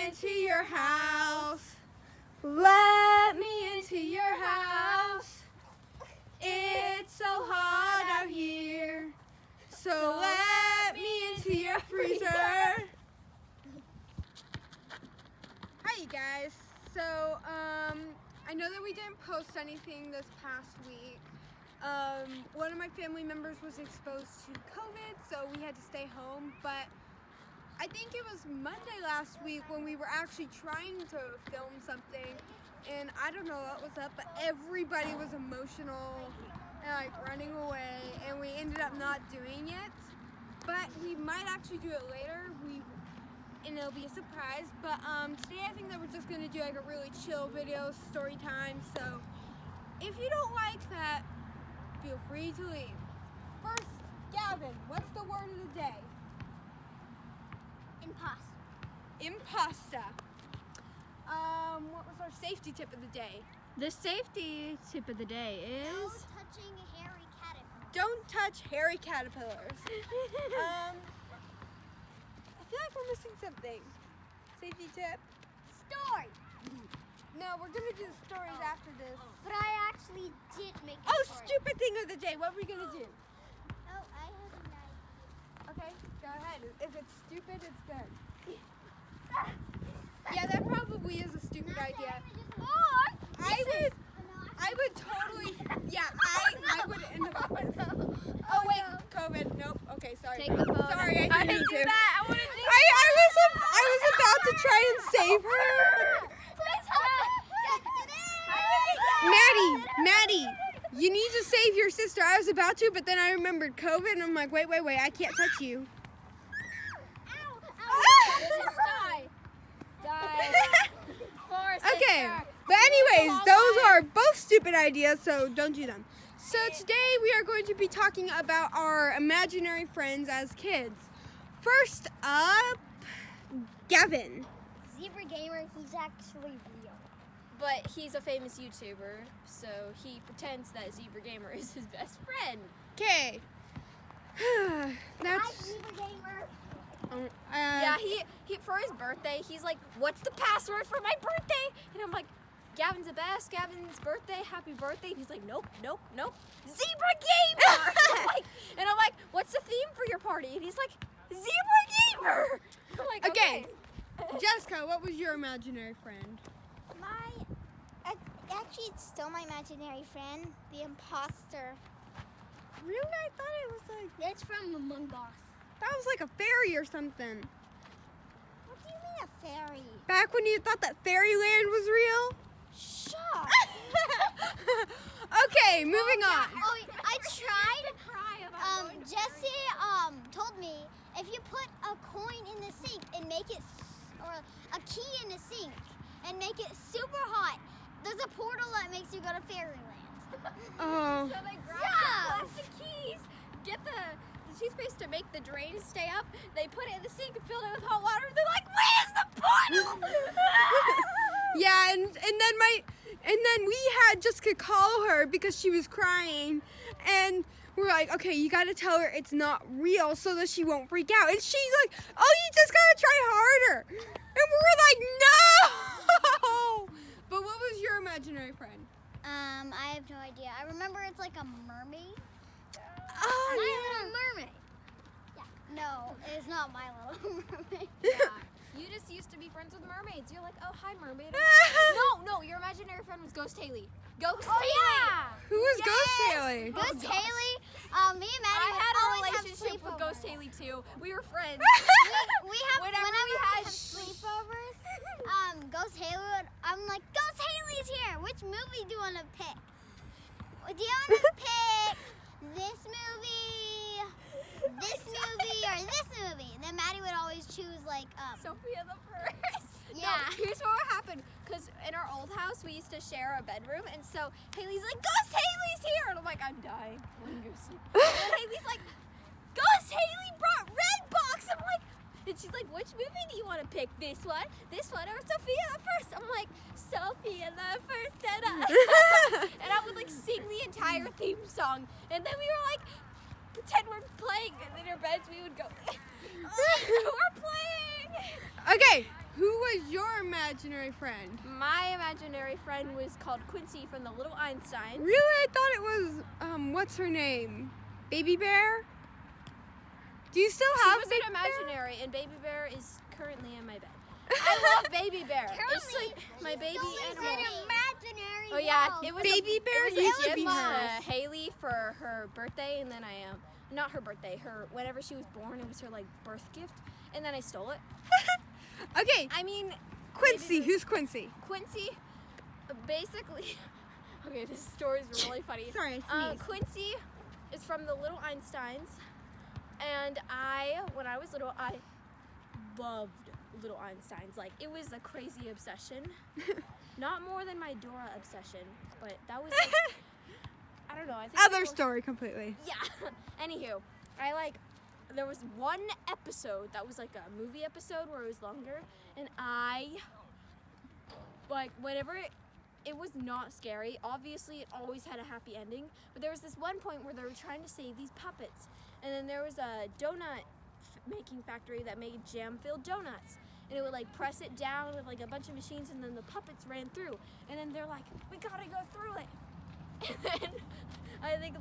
into your house. Let me into your house. It's so hot out here. So let me into your freezer. Hi, you guys. So, I know that we didn't post anything this past week. One of my family members was exposed to COVID, so we had to stay home, but I think it was Monday last week when we were actually trying to film something, and I don't know what was up, but everybody was emotional and like running away, and we ended up not doing it, but we might actually do it later, and it'll be a surprise, but today I think that we're just going to do like a really chill video, story time, so if you don't like that, feel free to leave. First, Gavin, what's the word of the day? Impasta. What was our safety tip of the day? The safety tip of the day is... Don't touch hairy caterpillars. I feel like we're missing something. Safety tip? Story. No, we're going to do the stories after this. But I actually did make a Oh, story. stupid thing of the day. What are we going to do? Oh, I have an idea. Okay, go ahead. If it's stupid, it's good. Yeah, that probably is a stupid idea. I would totally, yeah, I would end up with, oh wait, COVID, nope, okay, sorry. Take the phone. Sorry, I didn't do that. I want to do I was about to try and save her. Maddie, you need to save your sister. I was about to, but then I remembered COVID, and I'm like, wait, I can't touch you. Okay, but anyways, those are both stupid ideas, so don't do them. So today we are going to be talking about our imaginary friends as kids. First up, Gavin. Zebra Gamer, he's actually real. But he's a famous YouTuber, so he pretends that Zebra Gamer is his best friend. Okay. Hi, That's Zebra Gamer. Yeah, he for his birthday, he's like, what's the password for my birthday? And I'm like, Gavin's the best, Gavin's birthday, happy birthday. And he's like, nope, Zebra Gamer! and I'm like, what's the theme for your party? And he's like, Zebra Gamer! I'm like, okay. Jessica, what was your imaginary friend? Actually, it's still my imaginary friend, the imposter. Really? I thought it was like, It's from Among Us. that was like a fairy or something. What do you mean a fairy? Back when you thought that fairyland was real? Shut. Okay, moving on. Oh, I tried. Jesse told me if you put a coin in the sink and make it, or a key in the sink and make it super hot, there's a portal that makes you go to fairyland. Oh. So they grab the plastic keys, get the toothpaste to make the drain stay up, they put it in the sink and fill it with hot water, and they're like, where's the portal? Yeah, and then we had Jessica call her because she was crying, and we're like, okay, you gotta tell her it's not real so that she won't freak out. And she's like, oh, you just gotta try harder. And we're like, no. But what was your imaginary friend? I have no idea. I remember it's like a mermaid. Oh, My Little Mermaid. Yeah. No, it's not My Little Mermaid. Yeah. You just used to be friends with mermaids. You're like, oh, hi, mermaid. No, your imaginary friend was Ghost Haley. Ghost Haley! Yeah. Who was Ghost Haley? Ghost Haley. Me and Maddie I had a always relationship with have Ghost sleepovers. Haley, too. We were friends. We have Whenever whenever we we had have sleepovers. Ghost Haley would, I'm like, Ghost Haley's here. Which movie do you want to pick? Do you want to pick this movie, or this movie? And then Maddie would always choose like Sophia the First. Yeah. No, here's what happened. Because in our old house, we used to share a bedroom. And so Haley's like, Ghost Haley's here. And I'm like, I'm dying. I'm going to go sleep. And Haley's like, Ghost Haley brought Redbox. I'm like, and she's like, which movie do you want to pick? This one, or Sophia the First? I'm like, Sophia the First. And I would like sing the entire theme song. And then we were like, pretend we're playing. And in our beds, we would go, we're playing. Okay, Who was your imaginary friend? My imaginary friend was called Quincy from the Little Einsteins. Really? I thought it was, what's her name? Baby Bear? Do you still She have was Baby an imaginary, and Baby Bear is currently in my bed. I love Baby Bear. It's like my baby It's animal. an imaginary Oh yeah, world. it was Baby Bear it was used a to gift be to hers. Haley for her birthday, and then not her birthday, whenever she was born, it was her like birth gift, and then I stole it. Bear? Okay, I mean, Quincy. Who's Quincy? Quincy, basically. Okay, this story is really funny. Sorry, I sneezed. Quincy is from the Little Einsteins, and when I was little, I loved Little Einsteins. Like, it was a crazy obsession. Not more than my Dora obsession, but that was like, I don't know. I think Other story completely. Yeah. Anywho, there was one episode that was like a movie episode where it was longer, and whenever it was not scary. Obviously, it always had a happy ending, but there was this one point where they were trying to save these puppets, and then there was a donut making factory that made jam-filled donuts, and it would like press it down with like a bunch of machines, and then the puppets ran through, and then they're like, we gotta go through it. And then I think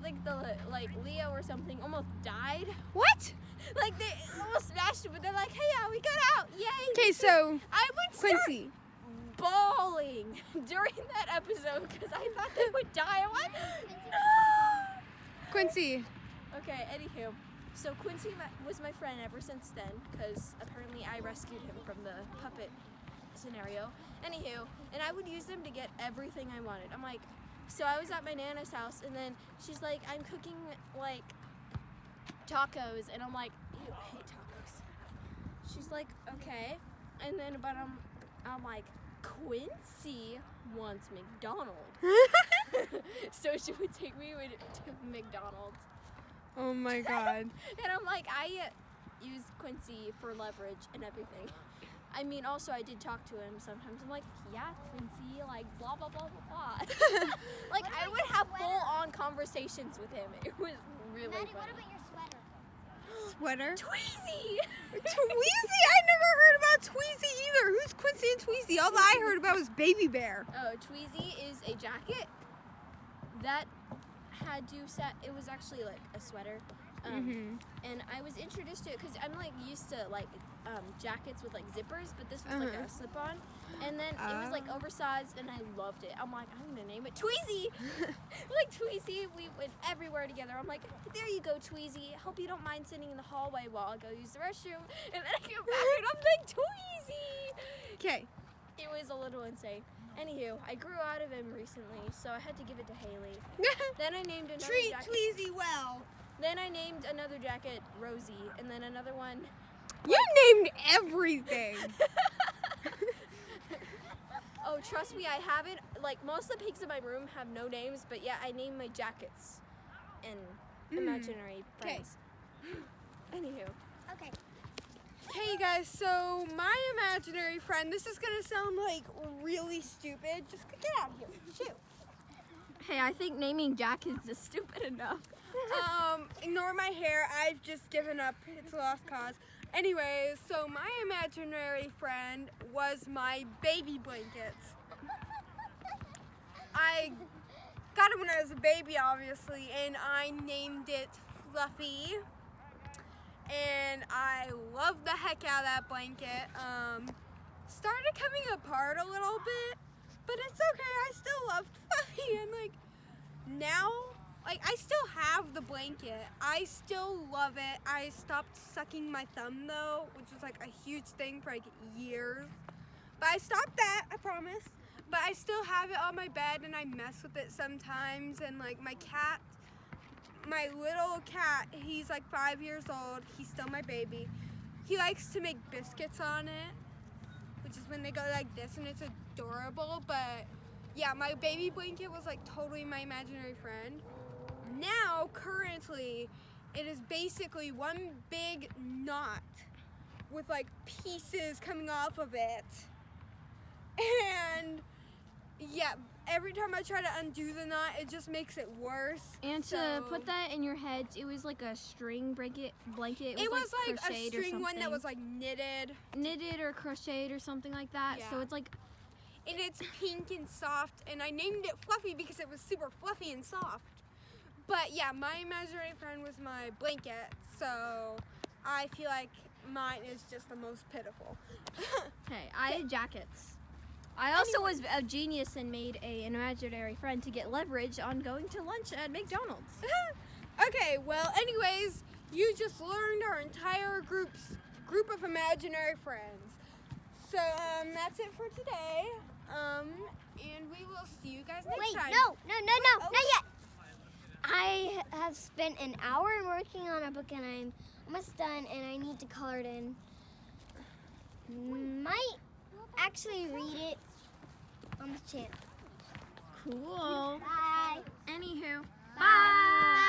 Leo or something almost died. What? Like they almost smashed it, but they're like, hey, yeah, we got out, yay. Okay, so I would start Quincy. bawling during that episode because I thought they would die. I'm like, no. Quincy. Okay, anywho, so Quincy was my friend ever since then because apparently I rescued him from the puppet scenario. Anywho, and I would use them to get everything I wanted. I'm like, so I was at my Nana's house, and then she's like, I'm cooking like tacos, and I'm like, ew, I hate tacos. She's like, okay, and then I'm like, Quincy wants McDonald's. So she would take me to McDonald's. Oh my God. And I'm like, I use Quincy for leverage and everything. I mean, also I did talk to him sometimes. I'm like, yeah, Quincy, like blah blah blah blah blah. Like I would have full-on conversations with him. It was really Maddie, funny. what about your sweater? Sweater? Tweezy. Tweezy? I never heard about Tweezy either. Who's Quincy and Tweezy? All I heard about was Baby Bear. Oh, Tweezy is a jacket that had you set. It was actually like a sweater. And I was introduced to it because I'm like used to like jackets with like zippers, but this was like a slip-on, and then it was like oversized, and I loved it. I'm like, I'm gonna name it Tweezy. Like Tweezy, we went everywhere together. I'm like, there you go, Tweezy. Hope you don't mind sitting in the hallway while I go use the restroom, and then I come back and I'm like, Tweezy. Okay. It was a little insane. Anywho, I grew out of him recently, so I had to give it to Haley. Then I named another Treat jacket. Tweezy well. Then I named another jacket Rosie, and then another one. You named everything. Oh, trust me, I haven't. Like most of the pigs in my room have no names, but yeah, I named my jackets and imaginary friends. Anywho. Okay. Hey you guys, so my imaginary friend, this is gonna sound like really stupid. Just get out of here. Shoot. Hey, I think naming jackets is stupid enough. Ignore my hair. I've just given up. It's a lost cause. Anyways, so my imaginary friend was my baby blankets. I got it when I was a baby, obviously, and I named it Fluffy. And I loved the heck out of that blanket. Started coming apart a little bit, but it's okay. I still loved Fluffy, and like now, like I still have the blanket. I still love it. I stopped sucking my thumb though, which was like a huge thing for like years. But I stopped that, I promise. But I still have it on my bed, and I mess with it sometimes. And like my cat, my little cat, he's like 5 years old. He's still my baby. He likes to make biscuits on it, which is when they go like this, and it's adorable. But yeah, my baby blanket was like totally my imaginary friend. Now, currently, it is basically one big knot with like pieces coming off of it. And yeah, every time I try to undo the knot, it just makes it worse. And to put that in your heads, it was like a string blanket. It was like a crocheted or string one that something. was like knitted Or crocheted or something like that. So Yeah. it's like, and it's pink and soft, and I named it Fluffy because it was super fluffy and soft. But yeah, my imaginary friend was my blanket, so I feel like mine is just the most pitiful. hey, I had jackets. I also was a genius and made an imaginary friend to get leverage on going to lunch at McDonald's. Okay, well, anyways, you just learned our entire group of imaginary friends. So that's it for today. And we will see you guys next Wait, time. no, not yet. I have spent an hour working on a book and I'm almost done and I need to color it in. Might actually read it on the channel. Cool. Bye. Anywho, Bye.